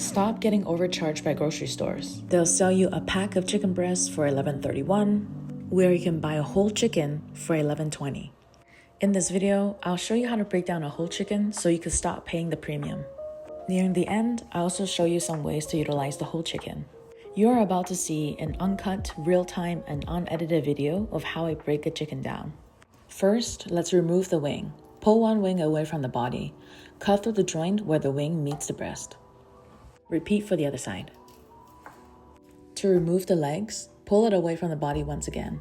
Stop getting overcharged by grocery stores. They'll sell you a pack of chicken breasts for $11.31, where you can buy a whole chicken for $11.20. In this video, I'll show you how to break down a whole chicken so you can stop paying the premium. Nearing the end, I'll also show you some ways to utilize the whole chicken. You are about to see an uncut, real-time, and unedited video of how I break a chicken down. First, let's remove the wing. Pull one wing away from the body. Cut through the joint where the wing meets the breast. Repeat for the other side. To remove the legs, pull it away from the body once again.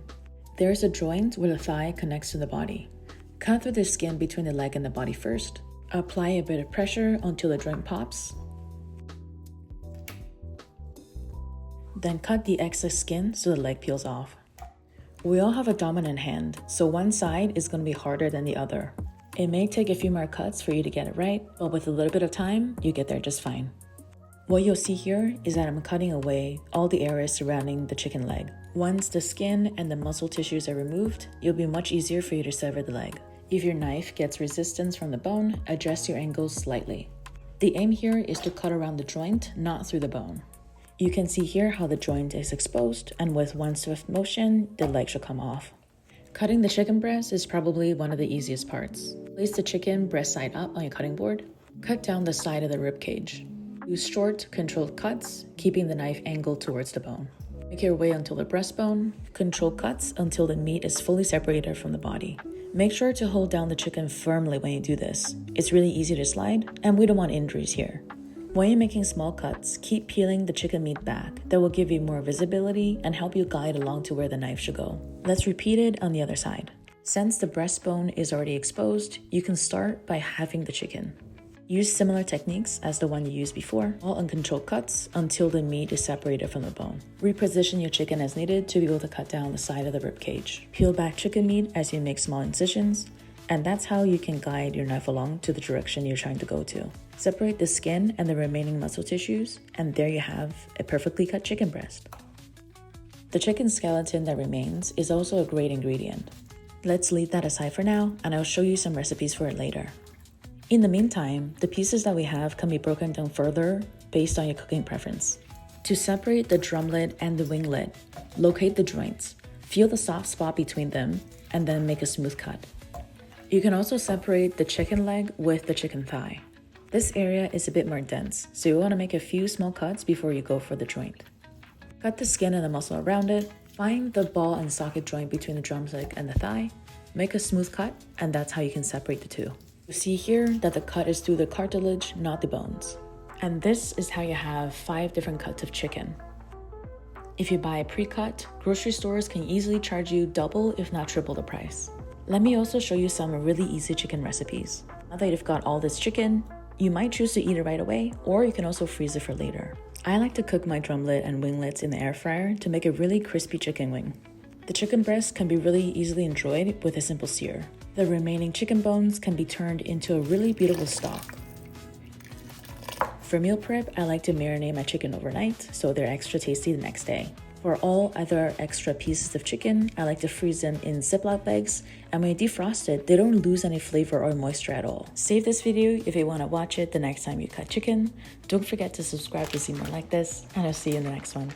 There is a joint where the thigh connects to the body. Cut through the skin between the leg and the body first. Apply a bit of pressure until the joint pops. Then cut the excess skin so the leg peels off. We all have a dominant hand, so one side is going to be harder than the other. It may take a few more cuts for you to get it right, but with a little bit of time, you get there just fine. What you'll see here is that I'm cutting away all the areas surrounding the chicken leg. Once the skin and the muscle tissues are removed, it'll be much easier for you to sever the leg. If your knife gets resistance from the bone, adjust your angles slightly. The aim here is to cut around the joint, not through the bone. You can see here how the joint is exposed, and with one swift motion, the leg should come off. Cutting the chicken breast is probably one of the easiest parts. Place the chicken breast side up on your cutting board. Cut down the side of the rib cage. Use short, controlled cuts, keeping the knife angled towards the bone. Make your way until the breastbone. Control cuts until the meat is fully separated from the body. Make sure to hold down the chicken firmly when you do this. It's really easy to slide, and we don't want injuries here. When you're making small cuts, keep peeling the chicken meat back. That will give you more visibility and help you guide along to where the knife should go. Let's repeat it on the other side. Since the breastbone is already exposed, you can start by halving the chicken. Use similar techniques as the one you used before, all uncontrolled cuts until the meat is separated from the bone. Reposition your chicken as needed to be able to cut down the side of the rib cage. Peel back chicken meat as you make small incisions, and that's how you can guide your knife along to the direction you're trying to go to. Separate the skin and the remaining muscle tissues, and there you have a perfectly cut chicken breast. The chicken skeleton that remains is also a great ingredient. Let's leave that aside for now, and I'll show you some recipes for it later. In the meantime, the pieces that we have can be broken down further based on your cooking preference. To separate the drumlet and the winglet, locate the joints, feel the soft spot between them, and then make a smooth cut. You can also separate the chicken leg with the chicken thigh. This area is a bit more dense, so you want to make a few small cuts before you go for the joint. Cut the skin and the muscle around it, find the ball and socket joint between the drumstick and the thigh, make a smooth cut, and that's how you can separate the two. You see here that the cut is through the cartilage, not the bones. And this is how you have 5 different cuts of chicken. If you buy a pre-cut, grocery stores can easily charge you double if not triple the price. Let me also show you some really easy chicken recipes. Now that you've got all this chicken, you might choose to eat it right away, or you can also freeze it for later. I like to cook my drumlet and winglets in the air fryer to make a really crispy chicken wing. The chicken breast can be really easily enjoyed with a simple sear. The remaining chicken bones can be turned into a really beautiful stock. For meal prep, I like to marinate my chicken overnight so they're extra tasty the next day. For all other extra pieces of chicken, I like to freeze them in Ziploc bags, and when you defrost it, they don't lose any flavor or moisture at all. Save this video if you want to watch it the next time you cut chicken. Don't forget to subscribe to see more like this, and I'll see you in the next one.